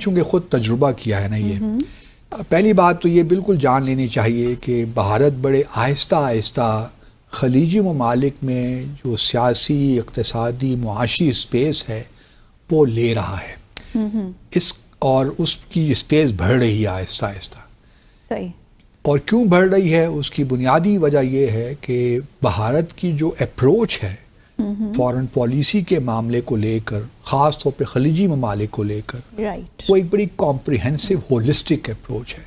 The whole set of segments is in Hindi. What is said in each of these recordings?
चूँकि ख़ुद तजुर्बा किया है ना ये, पहली बात तो ये बिल्कुल जान लेनी चाहिए कि भारत बड़े आहिस्ता आहिस्ता खलीजी ममालिक में जो सियासी, इक़्तिसादी, मुआशी स्पेस है वो ले रहा है। इस और उसकी स्पेस बढ़ रही है आहिस्ता आहिस्ता। सही। और क्यों बढ़ रही है उसकी बुनियादी वजह यह है कि भारत की जो अप्रोच है फॉरेन पॉलिसी के मामले को लेकर, ख़ास तौर पे खलीजी ममालिक को लेकर, वो एक बड़ी कॉम्प्रिहेंसिव होलिस्टिक अप्रोच है।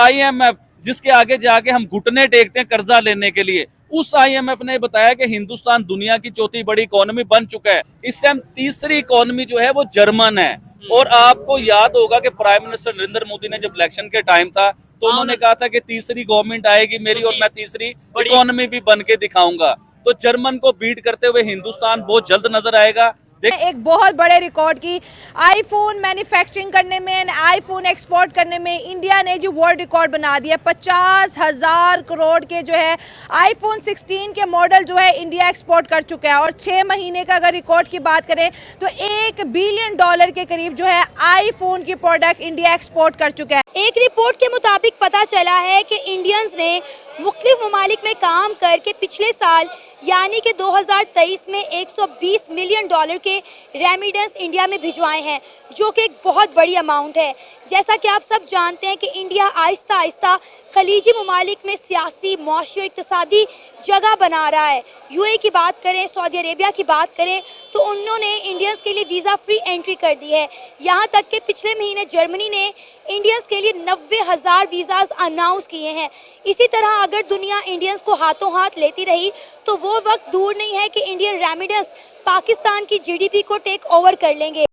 IMF जिसके आगे जाके हम घुटने टेकते हैं कर्जा लेने के लिए, उस IMF ने बताया कि हिंदुस्तान दुनिया की चौथी बड़ी इकोनॉमी बन चुका है। इस टाइम तीसरी इकोनॉमी जो है वो जर्मन है। और आपको याद होगा कि प्राइम मिनिस्टर नरेंद्र मोदी ने जब इलेक्शन के टाइम था तो उन्होंने कहा था कि तीसरी गवर्नमेंट आएगी मेरी और मैं तीसरी इकोनॉमी भी बन के दिखाऊंगा। तो जर्मन को बीट करते हुए हिंदुस्तान बहुत जल्द नजर आएगा। एक बहुत बड़े रिकॉर्ड की आईफोन मैन्युफैक्चरिंग करने में, आईफोन एक्सपोर्ट करने में इंडिया ने जो वर्ल्ड रिकॉर्ड बना दिया। 50,000 करोड़ के जो है आईफोन 16 के मॉडल जो है इंडिया एक्सपोर्ट कर चुका है। और 6 महीने का अगर रिकॉर्ड की बात करें तो $1 बिलियन के करीब जो है आईफोन की प्रोडक्ट इंडिया एक्सपोर्ट कर चुका है। एक रिपोर्ट के मुताबिक पता चला है कि इंडियंस ने मुख्तलिफ ममालिक में काम करके पिछले साल यानी कि 2023 में $120 मिलियन के रेमिडेंस इंडिया में भिजवाए हैं, जो कि एक बहुत बड़ी अमाउंट है। जैसा कि आप सब जानते हैं कि इंडिया आहिस्ता आहिस्ता खलीजी ममालिक में सियासी, मुआशी और इक़्तिसादी जगह बना रहा है। UAE की बात करें, सऊदी अरेबिया की बात करें तो उन्होंने इंडियंस के लिए वीज़ा फ्री एंट्री कर दी है। यहाँ तक कि पिछले महीने जर्मनी ने इंडियंस के लिए 90,000 वीज़ाज अनाउंस किए हैं। इसी तरह अगर दुनिया इंडियंस को हाथों हाथ लेती रही तो वो वक्त दूर नहीं है कि इंडियन रेमिडेंस पाकिस्तान की GDP को टेक ओवर कर लेंगे।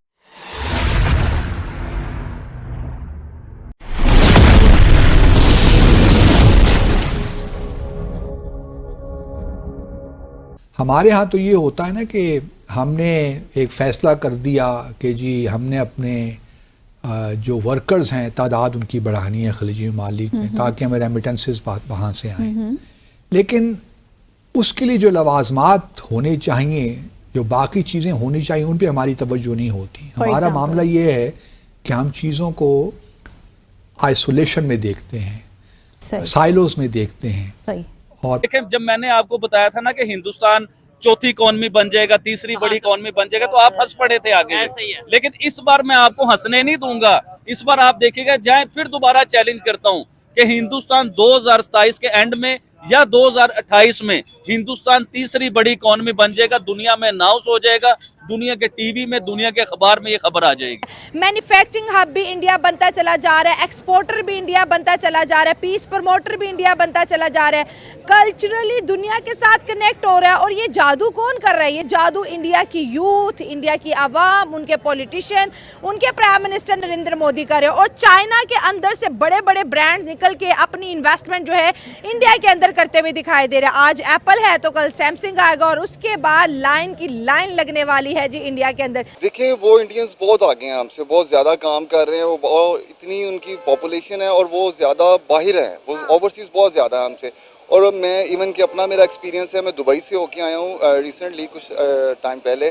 हमारे यहाँ तो ये होता है ना कि हमने एक फ़ैसला कर दिया कि जी हमने अपने जो वर्कर्स हैं तादाद उनकी बढ़ानी है खलीजी ममालिक में ताकि हमें रेमिटेंसेस वहाँ से आएँ। लेकिन उसके लिए जो लवाजमात होने चाहिए, जो बाकी चीज़ें होनी चाहिए, उन पे हमारी तवज्जो नहीं होती। हमारा मामला ये है कि हम चीज़ों को आइसोलेशन में देखते हैं, साइलोस में देखते हैं। और जब मैंने आपको बताया था ना कि हिंदुस्तान चौथी इकोनॉमी बन जाएगा, तीसरी बड़ी इकोनॉमी बन जाएगा, तो आप हंस पड़े थे आगे। लेकिन इस बार मैं आपको हंसने नहीं दूंगा। इस बार आप देखिएगा, जाए फिर दोबारा चैलेंज करता हूं कि हिंदुस्तान 2027 के एंड में या 2028 में हिंदुस्तान तीसरी बड़ी इकोनॉमी बन जाएगा, दुनिया में अनाउंस हो जाएगा, दुनिया के टीवी में, दुनिया के अखबार में ये खबर आ जाएगी। मैन्युफैक्चरिंग हब भी इंडिया बनता चला जा रहा है, एक्सपोर्टर भी इंडिया बनता चला जा रहा है, पीस प्रमोटर भी इंडिया बनता चला जा रहा है, कल्चरली दुनिया के साथ कनेक्ट हो रहा है। और ये जादू कौन कर रहा है? ये जादू इंडिया की यूथ, इंडिया की आवाम, उनके पॉलिटिशियन, उनके प्राइम मिनिस्टर नरेंद्र मोदी कर रहे हैं। और चाइना के अंदर से बड़े बड़े ब्रांड निकल के अपनी इन्वेस्टमेंट जो है इंडिया के अंदर करते हुए दिखाई दे रहे हैं। आज एप्पल है तो कल सैमसंग आएगा और उसके बाद लाइन की लाइन लगने वाली है जी इंडिया के अंदर। देखिए, वो इंडियंस बहुत आगे हैं हमसे, बहुत ज़्यादा काम कर रहे हैं। वो इतनी उनकी पॉपुलेशन है और वो ज़्यादा बाहर हैं, वो ओवरसीज़ बहुत ज़्यादा है हमसे। और मैं इवन कि अपना मेरा एक्सपीरियंस है, मैं दुबई से होके आया हूँ रिसेंटली, कुछ टाइम पहले।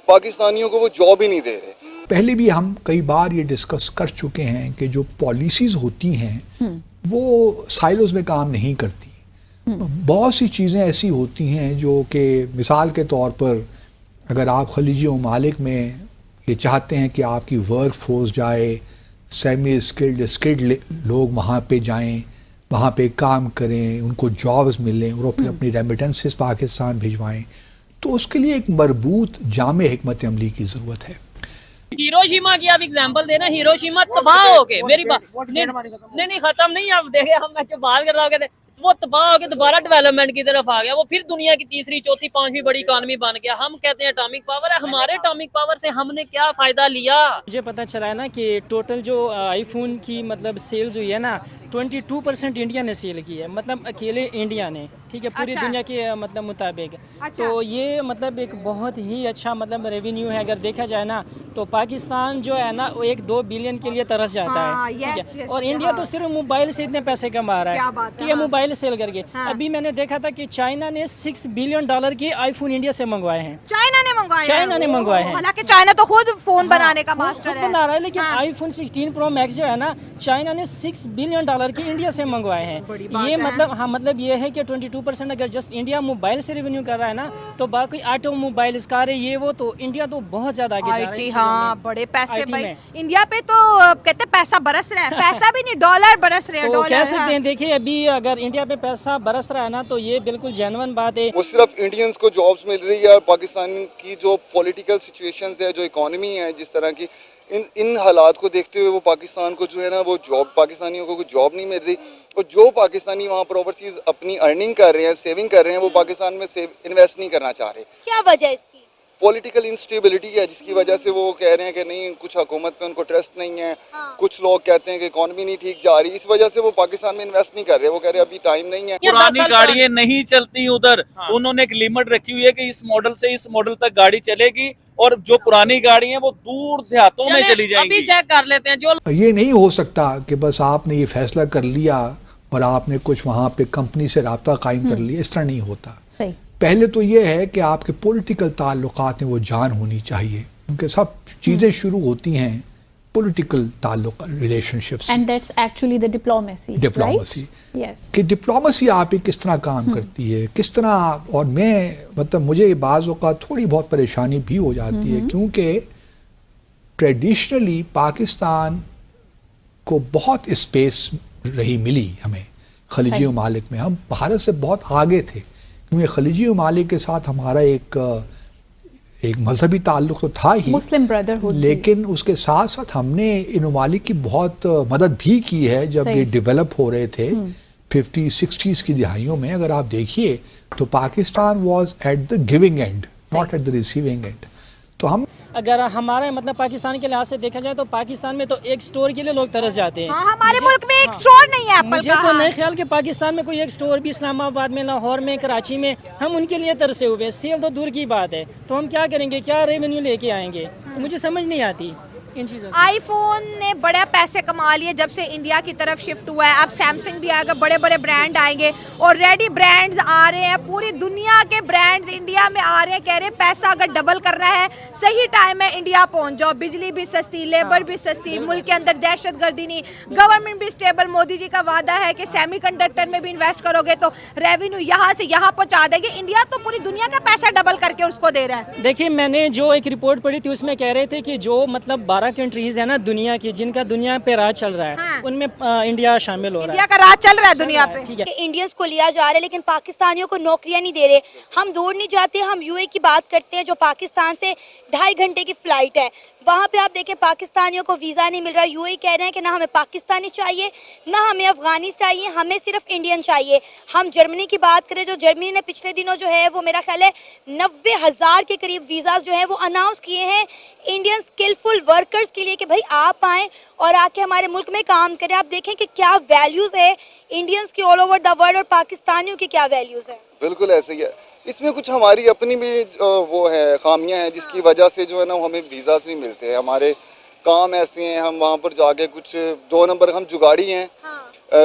पाकिस्तानियों को वो जॉब ही नहीं दे रहे। पहले भी हम कई बार ये डिस्कस कर चुके हैं कि जो पॉलिसीज़ होती हैं वो साइलोज में काम नहीं करती। बहुत सी चीज़ें ऐसी होती हैं जो कि मिसाल के तौर पर अगर आप खलीजी ममालिक में ये चाहते हैं कि आपकी वर्क फोर्स जाए, सेमी स्किल्ड लोग वहाँ पे जाएं, वहाँ पे काम करें, उनको जॉब्स मिलें और फिर अपनी रेमिटेंसेस पाकिस्तान भिजवाएं, तो उसके लिए एक मरबूत जामे हिकमत अमली की ज़रूरत है। हिरोशिमा की आप एग्जांपल देना, हिरोशिमा तबाह हो गए, मेरी बात नहीं खत्म नहीं। आप देखे, हम जो बात कर रहे थे वो तबाह होकर दोबारा डेवलपमेंट की तरफ आ गया, वो फिर दुनिया की तीसरी, चौथी, पांचवी बड़ी इकोनॉमी बन गया। हम कहते हैं एटॉमिक पावर है, हमारे एटॉमिक पावर से हमने क्या फायदा लिया? मुझे पता चला है ना कि टोटल जो आईफोन की मतलब सेल्स हुई है ना, 22% इंडिया ने सेल की है, मतलब अकेले इंडिया ने, ठीक है, पूरी दुनिया के मतलब मुताबिक। तो ये मतलब एक बहुत ही अच्छा मतलब रेवेन्यू है। अगर देखा जाए ना तो पाकिस्तान जो है ना वो 1-2 बिलियन के लिए तरस जाता है, ठीक है, और इंडिया तो सिर्फ मोबाइल से इतने पैसे कमा रहा है, ठीक है, मोबाइल सेल करके। अभी मैंने देखा था कि चाइना ने $6 बिलियन के आईफोन इंडिया से मंगवाए हैं। चाइना ने मंगवाए हैं? चाइना ने मंगवाए हैं। हालांकि चाइना तो खुद फोन बनाने का मास्टर खुद है। बना रहा है, लेकिन आईफोन 16 प्रो मैक्स जो है ना, चाइना ने $6 बिलियन के इंडिया से मंगवाए हैं। ये मतलब हाँ, मतलब ये है कि 22% अगर जस्ट इंडिया मोबाइल से रेवेन्यू कर रहा है ना, तो बाकी ऑटोमोबाइल कार है ये वो, तो इंडिया तो बहुत ज्यादा आगे जा रहा है आईटी, इन चीज़ों हाँ में। बड़े पैसे IT भाई में। इंडिया पे तो कहते हैं पैसा बरस रहा है, पैसा भी नहीं डॉलर बरस रहे हैं, तो कह डॉलर। सकते हैं, देखिए अभी अगर इंडिया पे पैसा बरस रहा है ना, तो ये बिल्कुल जेन्युइन बात है। वो सिर्फ इंडियंस को जॉब्स मिल रही है और पाकिस्तान की जो पॉलिटिकल सिचुएशंस है, जो इकोनॉमी है जिस तरह की, इन हालात को देखते हुए वो पाकिस्तान को जो है ना, वो जॉब, पाकिस्तानियों को कोई जॉब नहीं मिल रही। और जो पाकिस्तानी वहाँ पर ओवरसीज अपनी अर्निंग कर रहे हैं, सेविंग कर रहे हैं, वो पाकिस्तान में इन्वेस्ट नहीं करना चाह रहे। क्या वजह है इसकी? पॉलिटिकल इंस्टेबिलिटी है, जिसकी वजह से वो कह रहे हैं कि नहीं, कुछ हुकूमत पे उनको ट्रस्ट नहीं है। कुछ लोग कहते हैं कि इकॉनमी नहीं ठीक जा रही, इस वजह से वो पाकिस्तान में इन्वेस्ट नहीं कर रहे। वो कह रहे हैं अभी टाइम नहीं है। पुरानी गाड़ियां नहीं चलती उधर, उन्होंने एक लिमिट रखी हुई है कि इस मॉडल से इस मॉडल तक गाड़ी चलेगी, और जो पुरानी गाड़ी है वो दूर देहातों में चली जाएंगी। अभी चेक कर लेते हैं जो ये नहीं हो सकता कि बस आपने ये फैसला कर लिया और आपने कुछ वहाँ पे कंपनी से राब्ता कायम कर लिया, इस तरह नहीं होता। सही। पहले तो ये है कि आपके पॉलिटिकल ताल्लुकात में वो जान होनी चाहिए, क्योंकि सब चीज़ें शुरू होती हैं पॉलिटिकल ताल्लुक, relationships, and that's actually the diplomacy. Diplomacy yes. कि डिप्लोमेसी आप ही किस तरह काम करती है, किस तरह। और मैं मतलब मुझे बाज़ औक़ात थोड़ी बहुत परेशानी भी हो जाती है, क्योंकि ट्रेडिशनली पाकिस्तान को बहुत स्पेस रही मिली हमें खलीजी ममालिक में। हम भारत से बहुत आगे थे, क्योंकि खलीजी ममालिक के साथ हमारा एक मजहबी ताल्लुक़ तो था ही, मुस्लिम ब्रदरहुड, लेकिन उसके साथ साथ हमने इन ममालिक की बहुत मदद भी की है जब ये डेवलप हो रहे थे 50-60s की दिहाइयों में। अगर आप देखिए तो Pakistan was at the giving and, not at the receiving end. तो हम अगर हमारे मतलब पाकिस्तान के लिहाज से देखा जाए तो पाकिस्तान में तो एक स्टोर के लिए लोग तरस जाते हैं। हाँ, हमारे मुल्क में एक स्टोर नहीं है एप्पल मुझे का। तो नहीं ख्याल कि पाकिस्तान में कोई एक स्टोर भी, इस्लामाबाद में, लाहौर में, कराची में, हम उनके लिए तरसे हुए हैं। सेल तो दूर की बात है, तो हम क्या करेंगे, क्या रेवेन्यू लेके आएंगे? तो मुझे समझ नहीं आती इन चीज़ों की। आईफोन ने बड़े पैसे कमा लिए जब से इंडिया की तरफ शिफ्ट हुआ है। अब सैमसंग भी आएगा, बड़े बड़े ब्रांड आएंगे, और रेडी ब्रांड्स आ रहे हैं, पूरी दुनिया के ब्रांड्स इंडिया में आ रहे हैं। कह रहे हैं पैसा अगर डबल करना है, सही टाइम में इंडिया पहुंच जाओ। बिजली भी सस्ती, लेबर भी सस्ती, मुल्क के अंदर दहशतगर्दी नहीं, गवर्नमेंट भी स्टेबल। मोदी जी का वादा है कि सेमीकंडक्टर में भी इन्वेस्ट करोगे तो रेवेन्यू यहाँ से यहाँ पहुँचा देगी। इंडिया तो पूरी दुनिया का पैसा डबल करके उसको दे रहा है। देखिए, मैंने जो एक रिपोर्ट पढ़ी थी उसमें कह रहे थे कि जो मतलब 12 कंट्रीज है ना दुनिया की, जिनका दुनिया पे राज चल रहा है, हाँ। उनमें इंडिया शामिल हो रहा इंडिया का राज चल रहा है दुनिया पे। ठीक है। कि इंडियंस को लिया जा रहा है लेकिन पाकिस्तानियों को नौकरियां नहीं दे रहे। हम दूर नहीं जाते, हम यूए की बात करते हैं जो पाकिस्तान से 2.5 घंटे की फ्लाइट है। वहाँ पे आप देखें पाकिस्तानियों को वीज़ा नहीं मिल रहा। यूए कह रहे हैं कि ना हमें पाकिस्तानी चाहिए, ना हमें अफगानी चाहिए, हमें सिर्फ इंडियन चाहिए। हम जर्मनी की बात करें, जो जर्मनी ने पिछले दिनों जो है वो मेरा ख्याल है 90,000 के करीब वीज़ा जो है वो अनाउंस किए हैं इंडियन स्किलफुल वर्कर्स के लिए कि भाई आप आएँ और आके हमारे मुल्क में काम करें। आप देखें कि क्या वैल्यूज़ है इंडियंस की ऑल ओवर द वर्ल्ड और पाकिस्तानियों की क्या वैल्यूज़ है। बिल्कुल ऐसे ही है। इसमें कुछ हमारी अपनी भी वो है, खामियां हैं, जिसकी वजह से जो है ना हमें वीज़ास नहीं मिलते हैं। हमारे काम ऐसे हैं, हम वहाँ पर जाके कुछ 2 नंबर, हम जुगाड़ी हैं,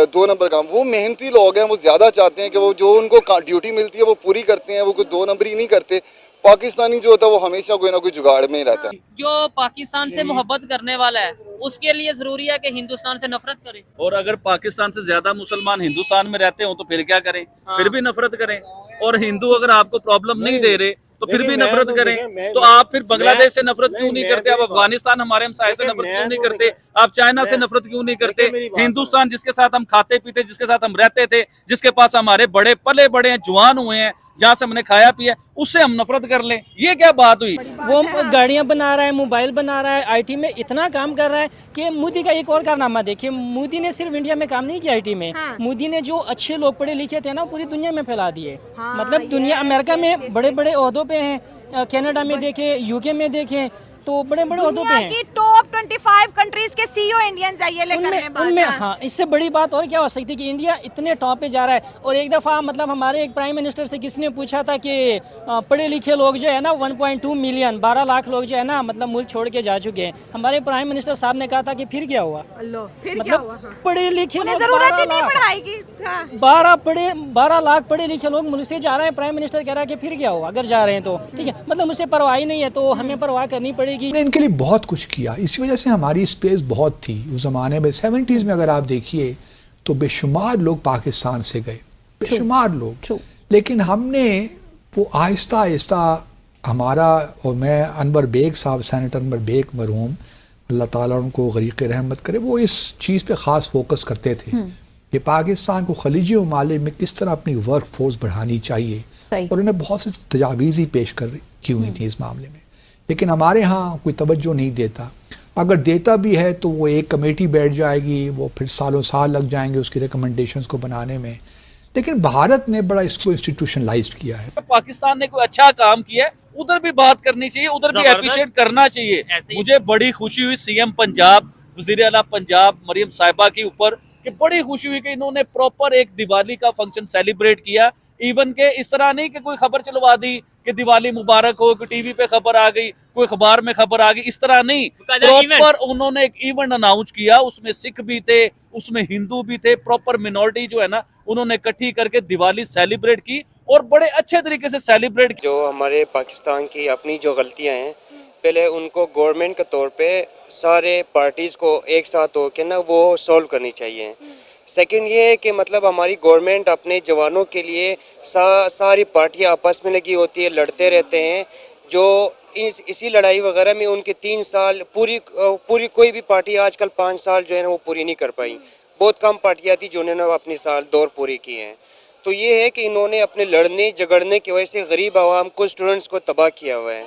2 नंबर काम। वो मेहनती लोग हैं, वो ज़्यादा चाहते हैं कि वो जो उनको ड्यूटी मिलती है वो पूरी करते हैं, वो कोई 2 नंबरी नहीं करते। पाकिस्तानी जो होता है वो हमेशा कोई ना कोई जुगाड़ में ही रहता है। जो पाकिस्तान से मोहब्बत करने वाला है उसके लिए जरूरी है कि हिंदुस्तान से नफरत करे। और अगर पाकिस्तान से ज्यादा मुसलमान हिंदुस्तान में रहते हो तो फिर क्या करें? फिर भी नफरत करें। और हिंदू अगर आपको प्रॉब्लम नहीं दे रहे तो फिर भी नफरत करें। तो आप फिर बांग्लादेश से नफरत क्यों नहीं करते? आप अफगानिस्तान हमारे हमसाये से नफरत क्यों नहीं करते? आप चाइना से नफरत क्यों नहीं करते? हिंदुस्तान जिसके साथ हम खाते पीते, जिसके साथ हम रहते थे, जिसके पास हमारे बड़े पले बड़े हैं, जवान हुए हैं, जहाँ से हमने खाया पिया, उससे हम नफरत कर लें, ये क्या बात हुई? वो गाड़ियां बना रहा है, मोबाइल बना रहा है, आईटी में इतना काम कर रहा है कि मोदी का एक और कारनामा देखिए, मोदी ने सिर्फ इंडिया में काम नहीं किया आईटी में। हाँ। मोदी ने जो अच्छे लोग पढ़े लिखे थे ना पूरी दुनिया में फैला दिए। मतलब दुनिया, अमेरिका में बड़े बड़े ओहदों पे हैं, कनाडा में देखें, यूके में देखें, तो बड़े बड़े ओहदों पे दुनिया हैं। की टॉप 25 कंट्रीज के सीईओ इंडियंस है, ये लेकर उनमें बात। उनमें हाँ, इससे बड़ी बात और क्या हो सकती है कि इंडिया इतने टॉप पे जा रहा है। और एक दफ़ा मतलब हमारे एक प्राइम मिनिस्टर से किसने पूछा था कि पढ़े लिखे लोग जो है ना 1.2 मिलियन 12 लाख लोग जो है ना मतलब मुल्क छोड़ के जा चुके हैं। हमारे प्राइम मिनिस्टर साहब ने कहा था कि फिर क्या हुआ, लो फिर क्या हुआ? मतलब पढ़े लिखे उन्हें लोग जरूरत ही 12 नहीं लाख, पढ़ाई की। हाँ। 12 लाख पढ़े लिखे लोग मुल्क से जा रहे हैं। प्राइम मिनिस्टर कह रहा है कि फिर क्या हुआ अगर जा रहे हैं तो, ठीक है, मतलब मुझसे परवाह ही नहीं है तो हमें परवाह करनी पड़ेगी। हमने इनके लिए बहुत कुछ किया, इसी वजह से हमारी स्पेस बहुत थी उस ज़माने में। 70s में अगर आप देखिए तो बेशुमार लोग पाकिस्तान से गए, बेशुमार लोग। True. लेकिन हमने वो आहिस्ता आहिस्ता हमारा, और मैं अनवर बेग साहब, सेनेटर अनवर बेग मरहूम, अल्लाह ताला उनको गरीक़ रहमत करे, वो इस चीज़ पे ख़ास फोकस करते थे कि पाकिस्तान को खलीजी ममालिक में किस तरह अपनी वर्क फोर्स बढ़ानी चाहिए। सही। और उन्हें बहुत सी तजावीज़ ही पेश की हुई थी इस मामले में, लेकिन हमारे यहाँ कोई तवज्जो नहीं देता। अगर देता भी है तो वो एक कमेटी बैठ जाएगी, वो फिर सालों साल लग जाएंगे उसकी रिकमेंडेशंस को बनाने में। लेकिन भारत ने बड़ा इसको इंस्टीट्यूशनलाइज्ड किया है। पाकिस्तान ने कोई अच्छा काम किया है उधर भी बात करनी चाहिए, उधर भी जबरदस्त। अप्रिशिएट करना चाहिए। ऐसे ही। मुझे बड़ी खुशी हुई सीएम पंजाब, वजीर आला पंजाब मरियम साहिबा के ऊपर, कि बड़ी खुशी हुई कि इन्होंने प्रॉपर एक दिवाली का फंक्शन सेलिब्रेट किया। इवन के इस तरह नहीं कि कोई खबर चलवा दी कि दिवाली मुबारक हो, कि टीवी पे खबर आ गई, कोई अखबार में खबर आ गई, इस तरह नहीं। प्रॉपर उन्होंने एक इवेंट अनाउंस किया, उसमें सिख भी थे, उसमें हिंदू भी थे, प्रॉपर मिनॉरिटी जो है ना उन्होंने इकट्ठी करके दिवाली सेलिब्रेट की और बड़े अच्छे तरीके से सेलिब्रेट की। जो हमारे पाकिस्तान की अपनी जो गलतियां हैं, पहले उनको गवर्नमेंट के तौर पे सारे पार्टीज़ को एक साथ होकर ना वो सॉल्व करनी चाहिए। सेकंड ये है कि मतलब हमारी गवर्नमेंट अपने जवानों के लिए सारी पार्टियां आपस में लगी होती है, लड़ते रहते हैं। जो इसी लड़ाई वगैरह में उनके 3 साल पूरी कोई भी पार्टी आजकल 5 साल जो है ना वो पूरी नहीं कर पाई। बहुत कम पार्टियां थी जिन्होंने अपनी साल दौर पूरी किए हैं। तो ये है कि इन्होंने अपने लड़ने झगड़ने की वजह से गरीब आवाम को, स्टूडेंट्स को तबाह किया हुआ है।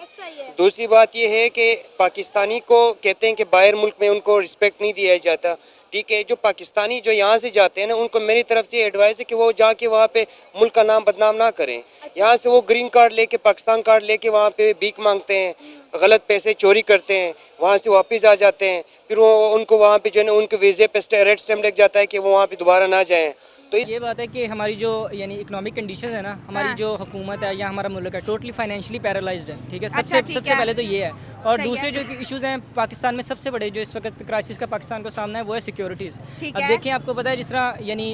दूसरी बात ये है कि पाकिस्तानी को कहते हैं कि बाहर मुल्क में उनको रिस्पेक्ट नहीं दिया जाता। ठीक है, जो पाकिस्तानी जो यहाँ से जाते हैं ना उनको मेरी तरफ से एडवाइस है कि वो जाके वहाँ पे मुल्क का नाम बदनाम ना करें। यहाँ से वो ग्रीन कार्ड लेके, पाकिस्तान कार्ड लेके वहाँ पे भीख मांगते हैं, गलत पैसे चोरी करते हैं, वहाँ से वापस आ जाते हैं। फिर वो उनको वहाँ पे जो है ना उनके वीज़े पे रेड स्टैम्प लग जाता है कि वो वहाँ पे दोबारा ना जाएँ। तो ये बात है कि हमारी जो यानी इकोनॉमिक कंडीशन है ना, हमारी जो हुकूमत है या हमारा मुल्क है टोटली फाइनेंशियली पैरालाइज्ड है। ठीक है, सबसे पहले तो ये है। और दूसरे जो इश्यूज हैं पाकिस्तान में, सबसे बड़े जो इस वक्त क्राइसिस का पाकिस्तान को सामना है वो है सिक्योरिटीज़। अब देखें, आपको पता है जिस तरह यानी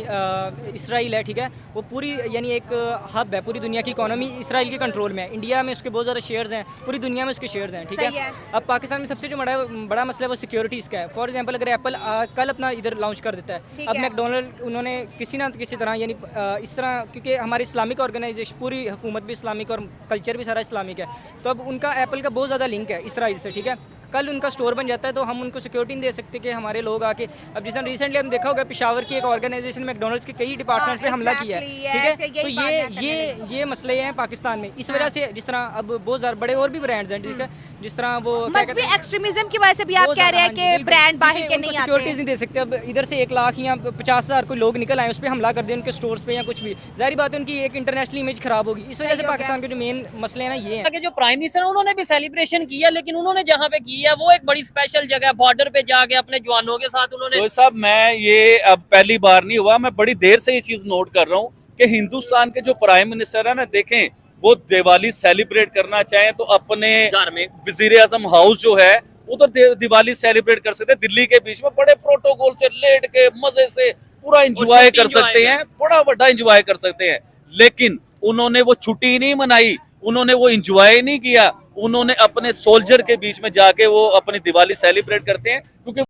इसराइल है, ठीक है, वो पूरी यानी एक हब है, पूरी दुनिया की इकोनॉमी इसराइल के कंट्रोल में है। इंडिया में उसके बहुत ज़्यादा शेयर्स हैं, पूरी दुनिया में उसके शेयर्स हैं। ठीक है, अब पाकिस्तान में सबसे जो बड़ा मसला है वो सिक्योरिटीज़ का है। फॉर एग्जाम्पल, अगर एप्पल कल अपना इधर लॉन्च कर देता है, अब मैकडोनल्ड उन्होंने किसी ना किसी तरह यानी इस तरह, क्योंकि हमारी इस्लामिक ऑर्गेनाइजेशन, पूरी हुकूमत भी इस्लामिक और कल्चर भी सारा इस्लामिक है, तो अब उनका एप्पल का बहुत ज़्यादा लिंक है इसराइल से। ठीक है, कल उनका स्टोर बन जाता है तो हम उनको सिक्योरिटी नहीं दे सकते कि हमारे लोग आके, अब जिस तरह रिसेंटली हम देखा होगा पिशावर की एक ऑर्गेनाइजेशन मैकडोनल्ड्स के कई डिपार्टमेंट्स पे हमला किया है। ठीक है, तो ये मसले हैं पाकिस्तान में। इस वजह से जिस तरह अब बहुत ज़्यादा बड़े और भी ब्रांड्स हैं जिस तरह वो मजहबी एक्सट्रीमिज्म की वजह से भी आप कह रहे हैं कि ब्रांड बाहर के नहीं आते, सिक्योरिटीज नहीं दे सकते। अब इधर से 1 लाख या 50,000 कोई लोग निकल आए, उस पर हमला कर दिया उनके स्टोर्स पे या कुछ भी, जाहिर बात है उनकी एक इंटरनेशनल इमेज खराब होगी। इस वजह से पाकिस्तान के जो मेन मसले हैं ना ये हैं। जो प्राइम मिनिस्टर उन्होंने भी सेलिब्रेशन किया, लेकिन उन्होंने जहाँ पे किया वो एक बड़ी स्पेशल जगह, बॉर्डर पे जाके अपने जवानों के साथ उन्होंने। तो साहब, मैं ये अब पहली बार नहीं हुआ, मैं बड़ी देर से ये चीज नोट कर रहा हूँ कि हिंदुस्तान के जो प्राइम मिनिस्टर है ना, देखें वो दिवाली सेलिब्रेट करना चाहें तो अपने घर में वजीर आजम हाउस जो है उधर दिवाली सेलिब्रेट कर सकते हैं। दिल्ली के बीच में बड़े प्रोटोकॉल से लेट के मजे से पूरा एंजॉय कर सकते हैं, बड़ा बड़ा एंजॉय कर सकते हैं। लेकिन उन्होंने वो छुट्टी नहीं मनाई, उन्होंने वो एंजॉय नहीं किया, उन्होंने अपने सोल्जर के बीच में जाके वो अपनी दिवाली सेलिब्रेट करते हैं। क्योंकि